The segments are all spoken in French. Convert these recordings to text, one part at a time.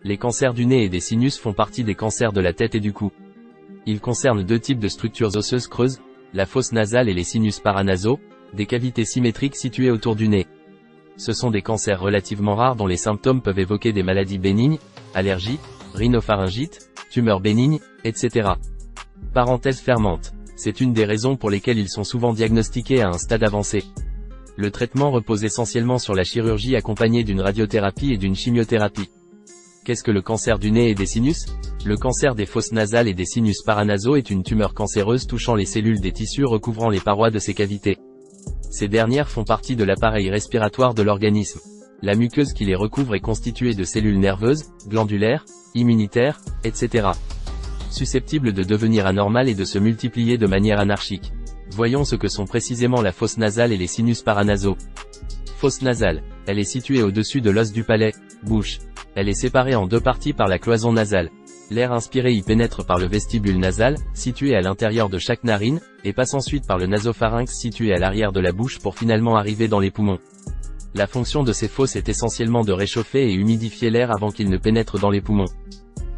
Les cancers du nez et des sinus font partie des cancers de la tête et du cou. Ils concernent deux types de structures osseuses creuses, la fosse nasale et les sinus paranasaux, des cavités symétriques situées autour du nez. Ce sont des cancers relativement rares dont les symptômes peuvent évoquer des maladies bénignes, allergies, rhinopharyngite, tumeurs bénignes, etc. Parenthèse fermante. C'est une des raisons pour lesquelles ils sont souvent diagnostiqués à un stade avancé. Le traitement repose essentiellement sur la chirurgie accompagnée d'une radiothérapie et d'une chimiothérapie. Qu'est-ce que le cancer du nez et des sinus? Le cancer des fosses nasales et des sinus paranasaux est une tumeur cancéreuse touchant les cellules des tissus recouvrant les parois de ces cavités. Ces dernières font partie de l'appareil respiratoire de l'organisme. La muqueuse qui les recouvre est constituée de cellules nerveuses, glandulaires, immunitaires, etc. susceptibles de devenir anormales et de se multiplier de manière anarchique. Voyons ce que sont précisément la fosse nasale et les sinus paranasaux. Fosse nasale. Elle est située au-dessus de l'os du palais, bouche. Elle est séparée en deux parties par la cloison nasale. L'air inspiré y pénètre par le vestibule nasal, situé à l'intérieur de chaque narine, et passe ensuite par le nasopharynx situé à l'arrière de la bouche pour finalement arriver dans les poumons. La fonction de ces fosses est essentiellement de réchauffer et humidifier l'air avant qu'il ne pénètre dans les poumons.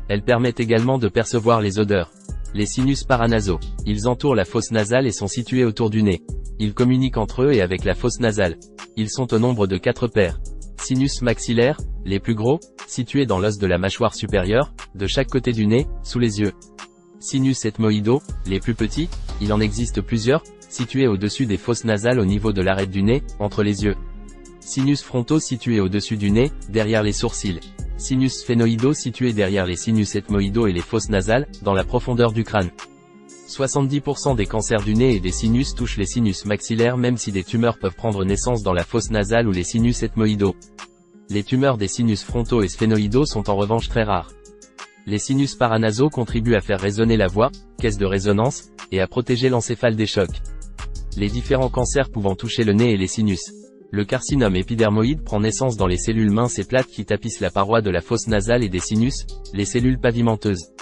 Elles permettent également de percevoir les odeurs. Les sinus paranasaux. Ils entourent la fosse nasale et sont situés autour du nez. Ils communiquent entre eux et avec la fosse nasale. Ils sont au nombre de 4 paires. Sinus maxillaires, les plus gros, situés dans l'os de la mâchoire supérieure, de chaque côté du nez, sous les yeux. Sinus ethmoïdaux, les plus petits, il en existe plusieurs, situés au-dessus des fosses nasales au niveau de l'arête du nez, entre les yeux. Sinus frontaux situés au-dessus du nez, derrière les sourcils. Sinus sphénoïdaux situés derrière les sinus ethmoïdaux et les fosses nasales, dans la profondeur du crâne. 70% des cancers du nez et des sinus touchent les sinus maxillaires même si des tumeurs peuvent prendre naissance dans la fosse nasale ou les sinus ethmoïdaux. Les tumeurs des sinus frontaux et sphénoïdaux sont en revanche très rares. Les sinus paranasaux contribuent à faire résonner la voix, caisse de résonance, et à protéger l'encéphale des chocs. Les différents cancers pouvant toucher le nez et les sinus. Le carcinome épidermoïde prend naissance dans les cellules minces et plates qui tapissent la paroi de la fosse nasale et des sinus, les cellules pavimenteuses.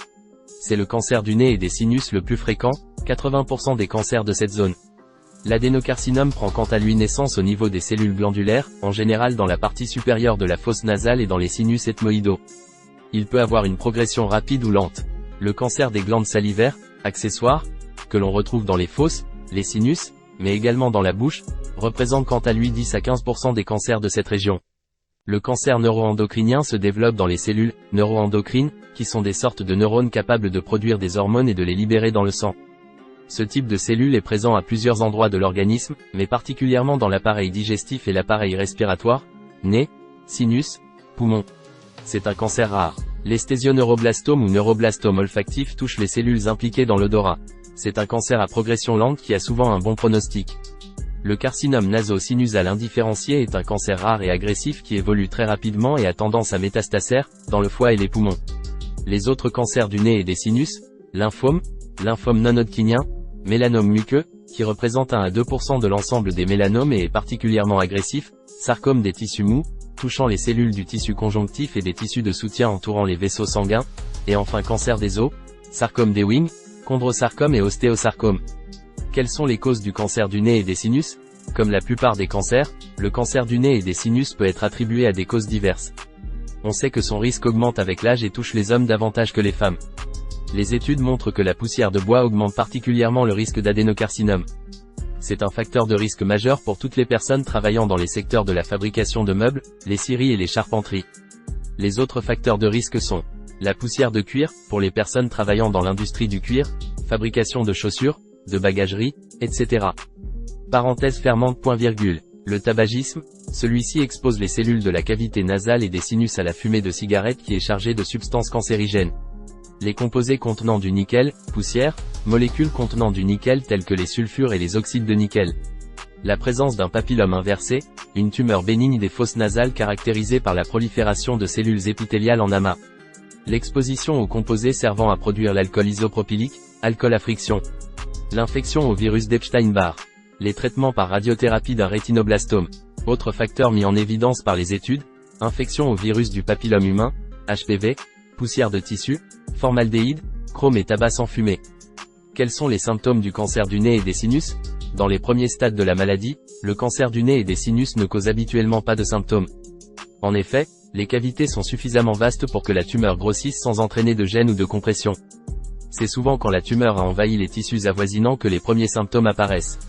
C'est le cancer du nez et des sinus le plus fréquent, 80% des cancers de cette zone. L'adénocarcinome prend quant à lui naissance au niveau des cellules glandulaires, en général dans la partie supérieure de la fosse nasale et dans les sinus ethmoïdaux. Il peut avoir une progression rapide ou lente. Le cancer des glandes salivaires, accessoires, que l'on retrouve dans les fosses, les sinus, mais également dans la bouche, représente quant à lui 10 à 15% des cancers de cette région. Le cancer neuroendocrinien se développe dans les cellules neuroendocrines, qui sont des sortes de neurones capables de produire des hormones et de les libérer dans le sang. Ce type de cellule est présent à plusieurs endroits de l'organisme, mais particulièrement dans l'appareil digestif et l'appareil respiratoire, nez, sinus, poumons. C'est un cancer rare. L'estésioneuroblastome ou neuroblastome olfactif touche les cellules impliquées dans l'odorat. C'est un cancer à progression lente qui a souvent un bon pronostic. Le carcinome naso-sinusal indifférencié est un cancer rare et agressif qui évolue très rapidement et a tendance à métastaser dans le foie et les poumons. Les autres cancers du nez et des sinus, lymphome non-hodgkinien, mélanome muqueux, qui représente 1 à 2% de l'ensemble des mélanomes et est particulièrement agressif, sarcome des tissus mous, touchant les cellules du tissu conjonctif et des tissus de soutien entourant les vaisseaux sanguins, et enfin cancer des os, sarcome des Ewing, chondrosarcome et ostéosarcome. Quelles sont les causes du cancer du nez et des sinus? Comme la plupart des cancers, le cancer du nez et des sinus peut être attribué à des causes diverses. On sait que son risque augmente avec l'âge et touche les hommes davantage que les femmes. Les études montrent que la poussière de bois augmente particulièrement le risque d'adénocarcinome. C'est un facteur de risque majeur pour toutes les personnes travaillant dans les secteurs de la fabrication de meubles, les scieries et les charpenteries. Les autres facteurs de risque sont la poussière de cuir, pour les personnes travaillant dans l'industrie du cuir, fabrication de chaussures, de bagagerie, etc. Parenthèse fermante. Le tabagisme, celui-ci expose les cellules de la cavité nasale et des sinus à la fumée de cigarette qui est chargée de substances cancérigènes. Les composés contenant du nickel, poussière, molécules contenant du nickel telles que les sulfures et les oxydes de nickel. La présence d'un papillome inversé, une tumeur bénigne des fosses nasales caractérisée par la prolifération de cellules épithéliales en amas. L'exposition aux composés servant à produire l'alcool isopropylique, alcool à friction. L'infection au virus d'Epstein-Barr. Les traitements par radiothérapie d'un rétinoblastome. Autre facteur mis en évidence par les études, infection au virus du papillome humain, HPV, poussière de tissu, formaldéhyde, chrome et tabac sans fumée. Quels sont les symptômes du cancer du nez et des sinus? Dans les premiers stades de la maladie, le cancer du nez et des sinus ne cause habituellement pas de symptômes. En effet, Les cavités sont suffisamment vastes pour que la tumeur grossisse sans entraîner de gêne ou de compression. C'est souvent quand la tumeur a envahi les tissus avoisinants que les premiers symptômes apparaissent.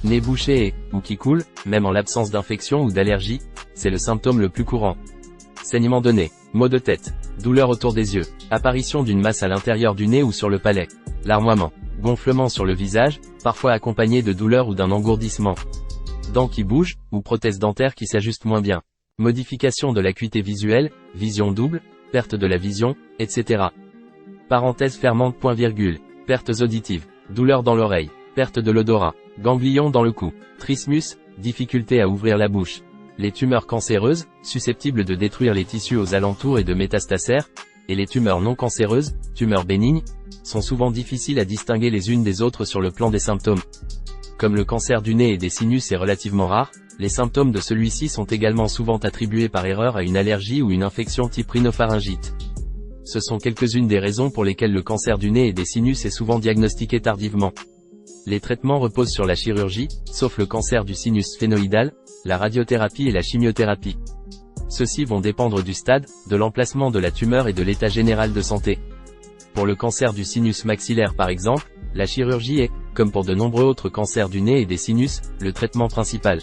Nez bouché et, ou qui coule, même en l'absence d'infection ou d'allergie, c'est le symptôme le plus courant. Saignement de nez, maux de tête, douleur autour des yeux, apparition d'une masse à l'intérieur du nez ou sur le palais, larmoiement, gonflement sur le visage, parfois accompagné de douleur ou d'un engourdissement, dents qui bougent, ou prothèses dentaires qui s'ajustent moins bien, modification de l'acuité visuelle, vision double, perte de la vision, etc. Parenthèse fermante point virgule, pertes auditives, douleur dans l'oreille, perte de l'odorat, ganglion dans le cou, trismus, difficulté à ouvrir la bouche. Les tumeurs cancéreuses, susceptibles de détruire les tissus aux alentours et de métastasères, et les tumeurs non cancéreuses, tumeurs bénignes, sont souvent difficiles à distinguer les unes des autres sur le plan des symptômes. Comme le cancer du nez et des sinus est relativement rare, les symptômes de celui-ci sont également souvent attribués par erreur à une allergie ou une infection type rhinopharyngite. Ce sont quelques-unes des raisons pour lesquelles le cancer du nez et des sinus est souvent diagnostiqué tardivement. Les traitements reposent sur la chirurgie, sauf le cancer du sinus sphénoïdal, la radiothérapie et la chimiothérapie. Ceux-ci vont dépendre du stade, de l'emplacement de la tumeur et de l'état général de santé. Pour le cancer du sinus maxillaire par exemple, la chirurgie est, comme pour de nombreux autres cancers du nez et des sinus, le traitement principal.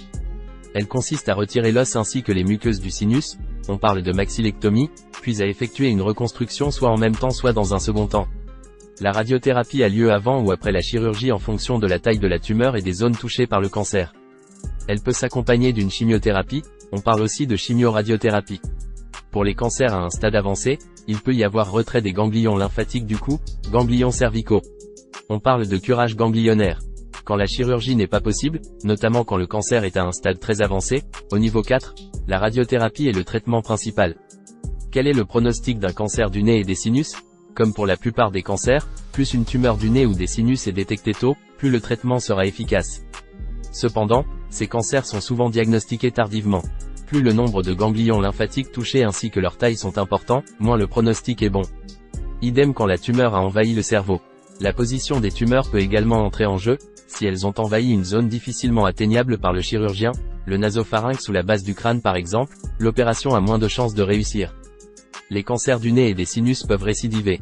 Elle consiste à retirer l'os ainsi que les muqueuses du sinus, on parle de maxillectomie, puis à effectuer une reconstruction soit en même temps soit dans un second temps. La radiothérapie a lieu avant ou après la chirurgie en fonction de la taille de la tumeur et des zones touchées par le cancer. Elle peut s'accompagner d'une chimiothérapie, on parle aussi de chimioradiothérapie. Pour les cancers à un stade avancé, il peut y avoir retrait des ganglions lymphatiques du cou, ganglions cervicaux. On parle de curage ganglionnaire. Quand la chirurgie n'est pas possible, notamment quand le cancer est à un stade très avancé, au niveau 4, la radiothérapie est le traitement principal. Quel est le pronostic d'un cancer du nez et des sinus ? Comme pour la plupart des cancers, plus une tumeur du nez ou des sinus est détectée tôt, plus le traitement sera efficace. Cependant, ces cancers sont souvent diagnostiqués tardivement. Plus le nombre de ganglions lymphatiques touchés ainsi que leur taille sont importants, moins le pronostic est bon. Idem quand la tumeur a envahi le cerveau. La position des tumeurs peut également entrer en jeu, si elles ont envahi une zone difficilement atteignable par le chirurgien, le nasopharynx ou la base du crâne par exemple, l'opération a moins de chances de réussir. Les cancers du nez et des sinus peuvent récidiver.